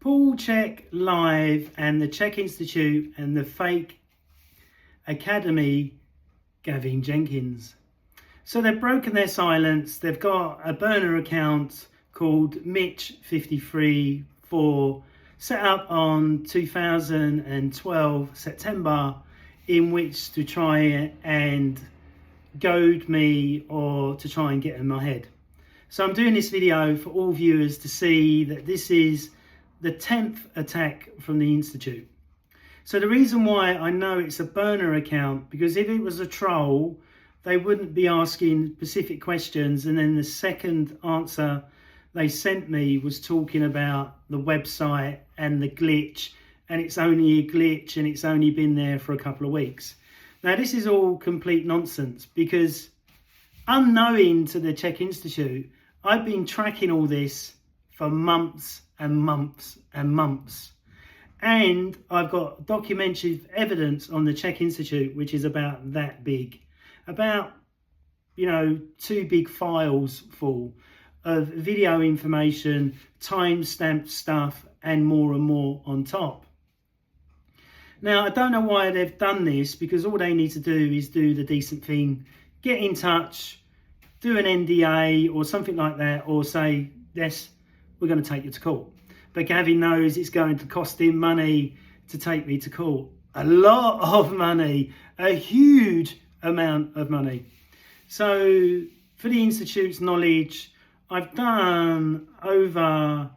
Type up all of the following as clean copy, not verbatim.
Paul Chek Live and the C.H.E.K Institute and the Fake Academy, Gavin Jennings. So they've broken their silence. They've got a burner account called MITCHC set up on 2012 September, in which to try and goad me or to try and get in my head. So I'm doing this video for all viewers to see that this is the 10th attack from the Institute. So the reason why I know it's a burner account, because if it was a troll, they wouldn't be asking specific questions, and then the second answer they sent me was talking about the website and the glitch, and it's only a glitch and it's only been there for a couple of weeks. Now this is all complete nonsense, because unknowing to the C.H.E.K Institute, I've been tracking all this for months and months and months, and I've got documentary evidence on the C.H.E.K Institute, which is about that big, about 2 big files full of video information, time-stamped stuff, and more on top. Now I don't know why they've done this, because all they need to do is do the decent thing, get in touch, do an NDA or something like that, or say, yes, we're going to take you to court. But Gavin knows it's going to cost him money to take me to court. A lot of money, a huge amount of money. So for the Institute's knowledge, I've done over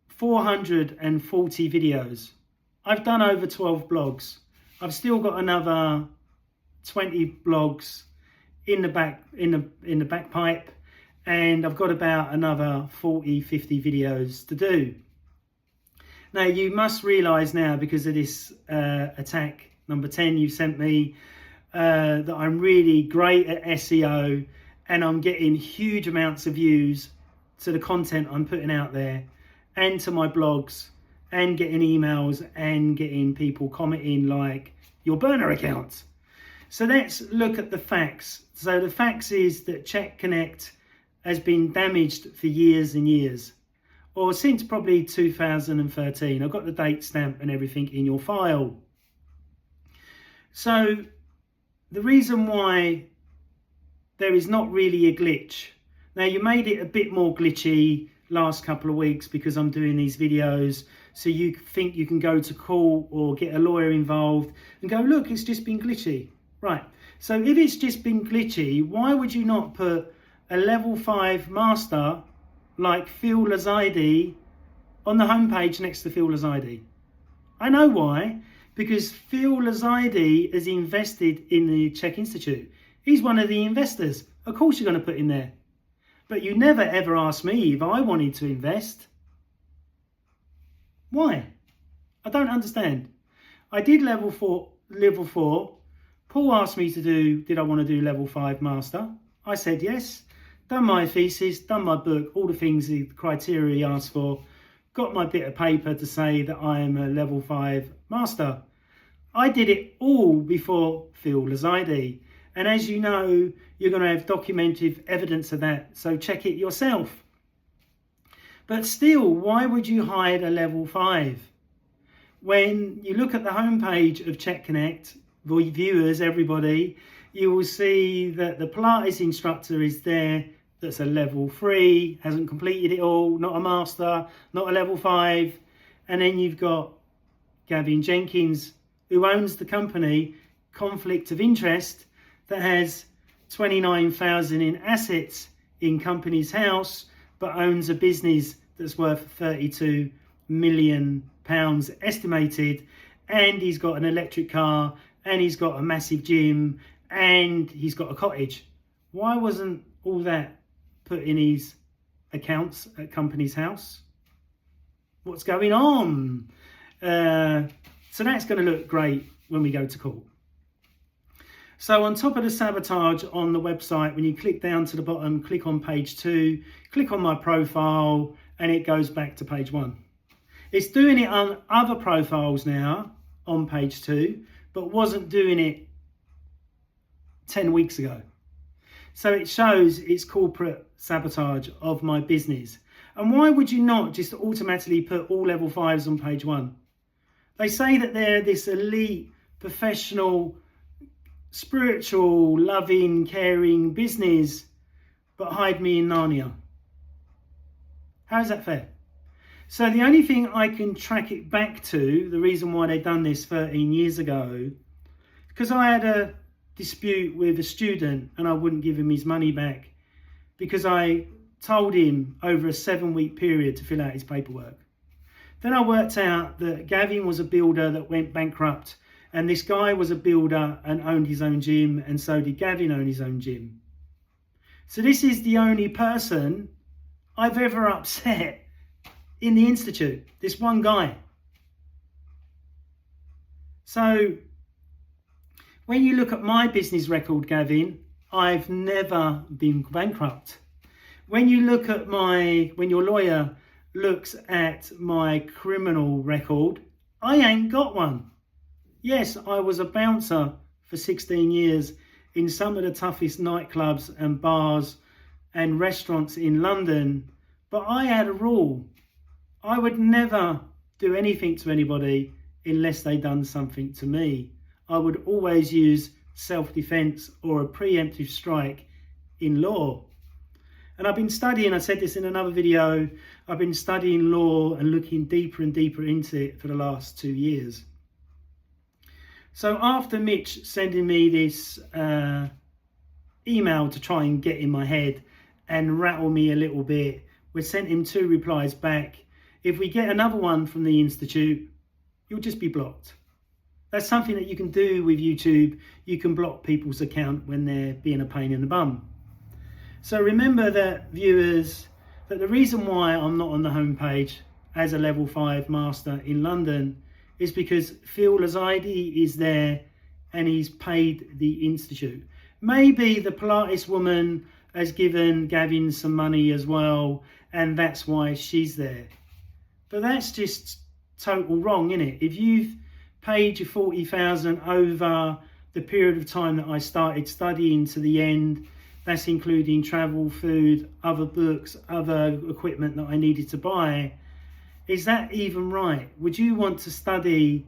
440 videos. I've done over 12 blogs. I've still got another 20 blogs in the back pipe, and I've got about another 40-50 videos to do. Now you must realise now, because of this attack number 10 you sent me, that I'm really great at SEO, and I'm getting huge amounts of views to the content I'm putting out there, and to my blogs, and getting emails, and getting people commenting like, your burner account. So let's look at the facts. So the facts is that Chek Connect has been damaged for years and years, or since probably 2013. I've got the date stamp and everything in your file. So the reason why there is not really a glitch. Now you made it a bit more glitchy last couple of weeks because I'm doing these videos, so you think you can go to court or get a lawyer involved and go, look, it's just been glitchy. Right, so if it's just been glitchy, why would you not put a level 5 master like Phil Lazide on the homepage next to Phil Lazide? I know why, because Phil Lazide has invested in the C.H.E.K Institute. He's one of the investors. Of course you're going to put him there. But you never ever asked me if I wanted to invest. Why? I don't understand. I did level 4. Paul asked me to do, did I want to do level 5 master? I said yes. Done my thesis, done my book, all the things, the criteria he asked for. Got my bit of paper to say that I am a level 5 master. I did it all before Phil Lazide. And as you know, you're going to have documented evidence of that. So check it yourself. But still, why would you hide a level 5? When you look at the homepage of Chek Connect, viewers, everybody, you will see that the Pilates instructor is there. That's a level 3, hasn't completed it all, not a master, not a level 5. And then you've got Gavin Jennings, who owns the company, conflict of interest, that has 29,000 in assets in Companies House, but owns a business that's worth 32 million pounds estimated, and he's got an electric car, and he's got a massive gym, and he's got a cottage. Why wasn't all that put in his accounts at Companies House? What's going on? So that's going to look great when we go to court. So on top of the sabotage on the website, when you click down to the bottom, click on page 2, click on my profile, and it goes back to page 1. It's doing it on other profiles now on page 2, but wasn't doing it 10 weeks ago. So it shows it's corporate sabotage of my business. And why would you not just automatically put all level 5s on page 1? They say that they're this elite, professional, spiritual, loving, caring business, but hide me in Narnia. How is that fair? So the only thing I can track it back to, the reason why they've done this 13 years ago, because I had a dispute with a student and I wouldn't give him his money back because I told him over a 7-week period to fill out his paperwork. Then I worked out that Gavin was a builder that went bankrupt, and this guy was a builder and owned his own gym, and so did Gavin own his own gym. So this is the only person I've ever upset in the Institute, this one guy. So when you look at my business record, Gavin, I've never been bankrupt. When you look at when your lawyer looks at my criminal record, I ain't got one. Yes, I was a bouncer for 16 years in some of the toughest nightclubs and bars and restaurants in London, but I had a rule. I would never do anything to anybody unless they done something to me. I would always use self-defense or a preemptive strike in law. And I've been studying, I said this in another video, I've been studying law and looking deeper and deeper into it for the last 2 years. So after Mitch sending me this email to try and get in my head and rattle me a little bit, we sent him 2 replies back. If we get another one from the Institute, you'll just be blocked. That's something that you can do with YouTube. You can block people's account when they're being a pain in the bum. So remember that, viewers, that the reason why I'm not on the homepage as a level 5 master in London is because Phil Lazide is there and he's paid the Institute. Maybe the Pilates woman has given Gavin some money as well, and that's why she's there. But that's just total wrong, isn't it? If you've paid your 40,000 over the period of time that I started studying to the end, that's including travel, food, other books, other equipment that I needed to buy, is that even right? Would you want to study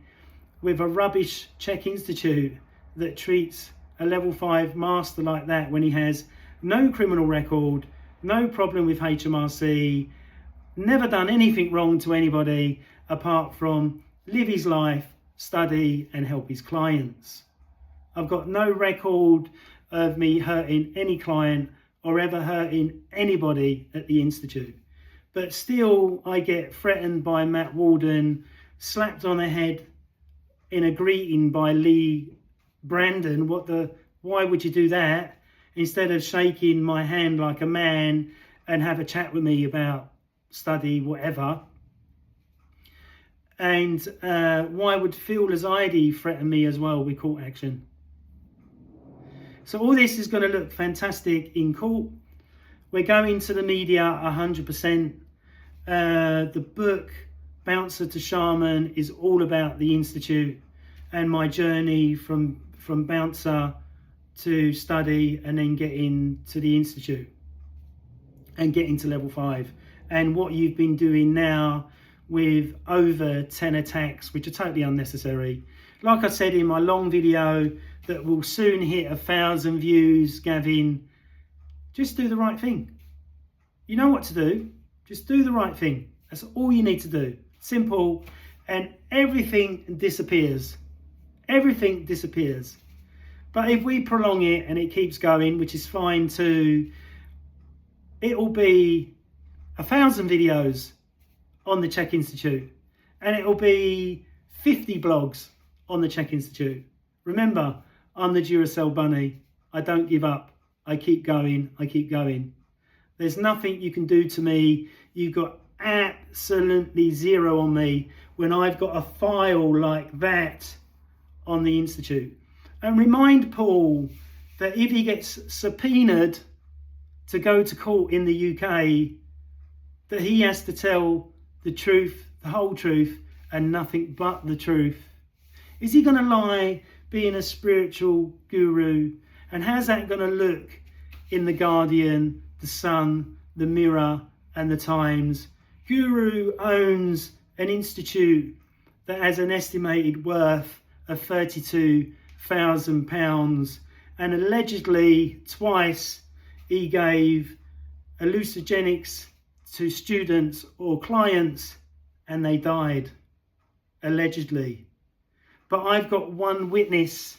with a rubbish CHEK Institute that treats a level 5 master like that when he has no criminal record, no problem with HMRC, never done anything wrong to anybody apart from live his life, study and help his clients? I've got no record of me hurting any client or ever hurting anybody at the Institute. But still, I get threatened by Matt Walden, slapped on the head in a greeting by Lee Brandon. Why would you do that? Instead of shaking my hand like a man and have a chat with me about study, whatever. And why would Phil Lazide threaten me as well with court action? So all this is going to look fantastic in court. We're going to the media 100%. The book, Bouncer to Shaman, is all about the Institute and my journey from bouncer to study and then get into the Institute and get into level 5. And what you've been doing now with over 10 attacks, which are totally unnecessary. Like I said in my long video that will soon hit 1,000 views, Gavin, just do the right thing. You know what to do. Just do the right thing. That's all you need to do. Simple. And everything disappears. Everything disappears. But if we prolong it and it keeps going, which is fine too, it will be 1,000 videos on the CHEK Institute. And it will be 50 blogs on the CHEK Institute. Remember, I'm the Duracell bunny. I don't give up. I keep going. I keep going. There's nothing you can do to me. You've got absolutely zero on me when I've got a file like that on the Institute. And remind Paul that if he gets subpoenaed to go to court in the UK, that he has to tell the truth, the whole truth, and nothing but the truth. Is he going to lie being a spiritual guru? And how's that going to look in The Guardian, The Sun, The Mirror, and the Times. Guru owns an institute that has an estimated worth of £32,000, and allegedly twice he gave hallucinogenics to students or clients and they died, allegedly. But I've got one witness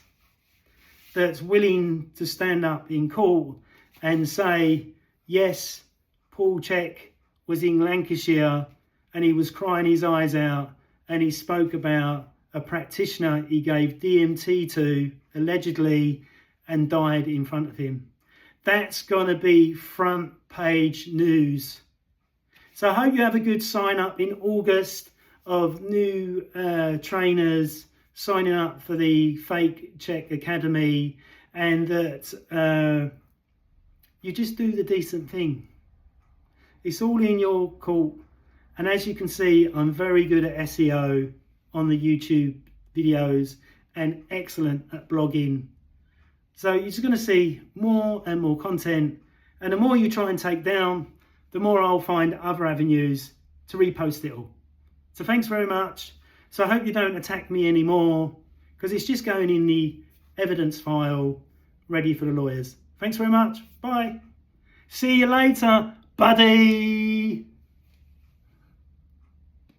that's willing to stand up in court and say, yes, Paul Chek was in Lancashire and he was crying his eyes out, and he spoke about a practitioner he gave DMT to, allegedly, and died in front of him. That's going to be front page news. So I hope you have a good sign up in August of new trainers signing up for the Fake Chek Academy, and that you just do the decent thing. It's all in your court. And as you can see, I'm very good at SEO on the YouTube videos and excellent at blogging. So you're just going to see more and more content. And the more you try and take down, the more I'll find other avenues to repost it all. So thanks very much. So I hope you don't attack me anymore, because it's just going in the evidence file ready for the lawyers. Thanks very much. Bye. See you later, buddy.